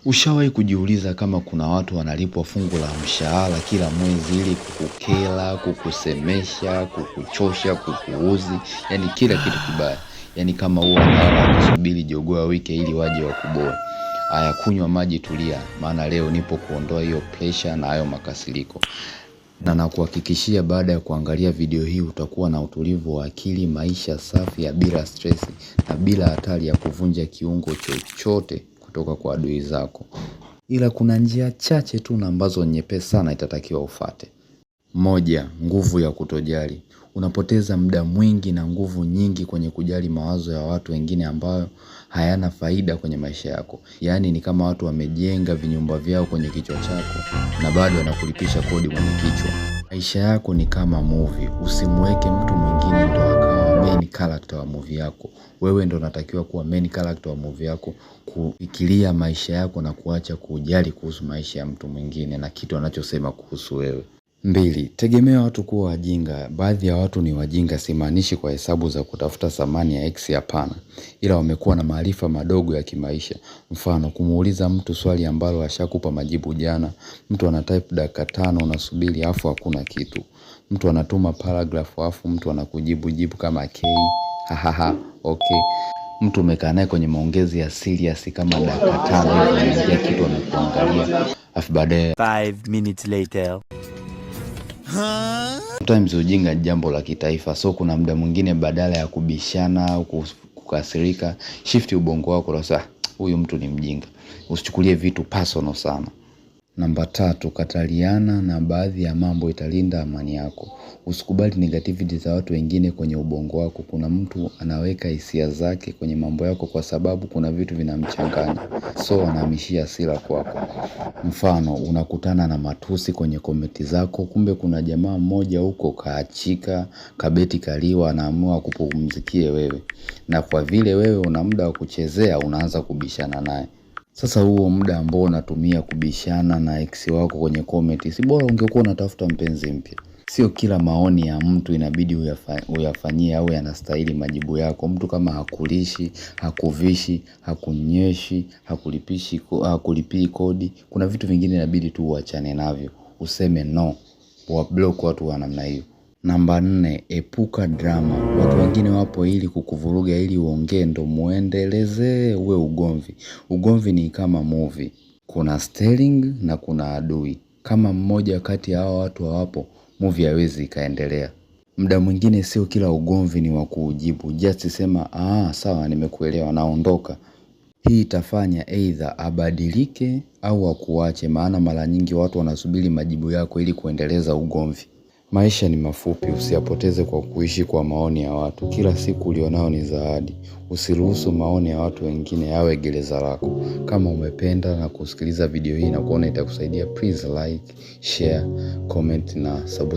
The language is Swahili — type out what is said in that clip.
Ushawahi kujiuliza kama kuna watu wanalipwa fungu la mshahara kila mwezi ili kukukela, kukusemesha, kukuchosha, kukuuzi, yani kila kitu kibaya. Yani kama huwa wanalala wakisubiri jogoo awike ili waje wakuboe. Haya, kunywa maji, tulia, maana leo nipo kuondoa hiyo pressure na hayo makasiriko. Na nakuhakikishia baada ya kuangalia video hii utakuwa na utulivu wa akili, maisha safi ya bila stress na bila hatari ya kuvunja kiungo chochote kutoka kwa adui zako. Ila kuna njia chache tu na ambazo nyepesi sana itatakiwa ufuate. Moja, nguvu ya kutojali. Unapoteza muda mwingi na nguvu nyingi kwenye kujali mawazo ya watu wengine ambayo hayana faida kwenye maisha yako. Yani ni kama watu wamejenga vinyumba vyao kwenye kichwa chako na bado wanakulipisha kodi kwenye kichwa. Maisha yako ni kama movie. Usimweke mtu mwingine ndo akawa main character wa movie yako. Wewe ndo unatakiwa kuwa main character wa movie yako, kufikiria maisha yako na kuacha kujali kuhusu maisha ya mtu mwingine na kitu anachosema kuhusu wewe. 2. Tegemea watu kuwa wajinga. Baadhi ya watu ni wajinga, simaanishi kwa hesabu za kutafuta thamani ya X, hapana. Ila wamekuwa na maarifa madogo ya kimaisha. Mfano, kumuuliza mtu swali ambalo ashakupa majibu jana. Mtu anatype dakika 5 unasubiri afu hakuna kitu. Mtu anatuma paragraph afu mtu anakujibu kama K, hahaha, okay. Mtu umekaa naye kwenye maongezi ya serious kama dakika 5 hivi anaingia kitu amekuangalia. Afu baadaye 5 minutes later. Sometimes ujinga jambo la kitaifa. So kuna muda mwingine badala ya kubishana au kukasirika, shift ubongo wako na sasa huyu mtu ni mjinga. Usichukulie vitu personal sana. Namba 3, kataliana na baadhi ya mambo, italinda amani yako. Usikubali negativity za watu wengine kwenye ubongo wako. Kuna mtu anaweka hisia zake kwenye mambo yako kwa sababu kuna vitu vinamchanganya. So anahamishia hasira kwako. Mfano, unakutana na matusi kwenye komenti zako, kumbe kuna jamaa mmoja huko kaachika, kabeti kaliwa, anaamua kupumzikie wewe. Na kwa vile wewe una muda wa kuchezea, unaanza kubishana naye. Sasa huo muda ambao unatumia kubishana na ex wako kwenye comment, si bora ungekuwa unatafuta mpenzi mpya. Sio kila maoni ya mtu inabidi uyafanyie au yanastahili majibu yako. Mtu kama hakulishi, hakuvishi, hakunyeshi, hakulipii kodi, kuna vitu vingine inabidi tu uachane navyo. Useme no, block watu wa namna hiyo. Namba 4, epuka drama. Watu wengine wapo ili kukuvuruga ili uongee ndo muendeleze uwe ugomvi. Ugomvi ni kama movie. Kuna sterling na kuna adui. Kama mmoja kati ya hao watu hawapo, movie haiwezi ikaendelea. Muda mwingine sio kila ugomvi ni wa kujibu. Just sema, sawa nimekuelewa, naondoka. Hii itafanya either abadilike au akuache, maana mara nyingi watu wanasubiri majibu yako ili kuendeleza ugomvi. Maisha ni mafupi, usiyapoteze kwa kuishi kwa maoni ya watu. Kila siku ulionao ni zawadi. Usiruhusu maoni ya watu wengine yawe gereza lako. Kama umependa na kusikiliza video hii na kuona itakusaidia, please like, share, comment na subscribe.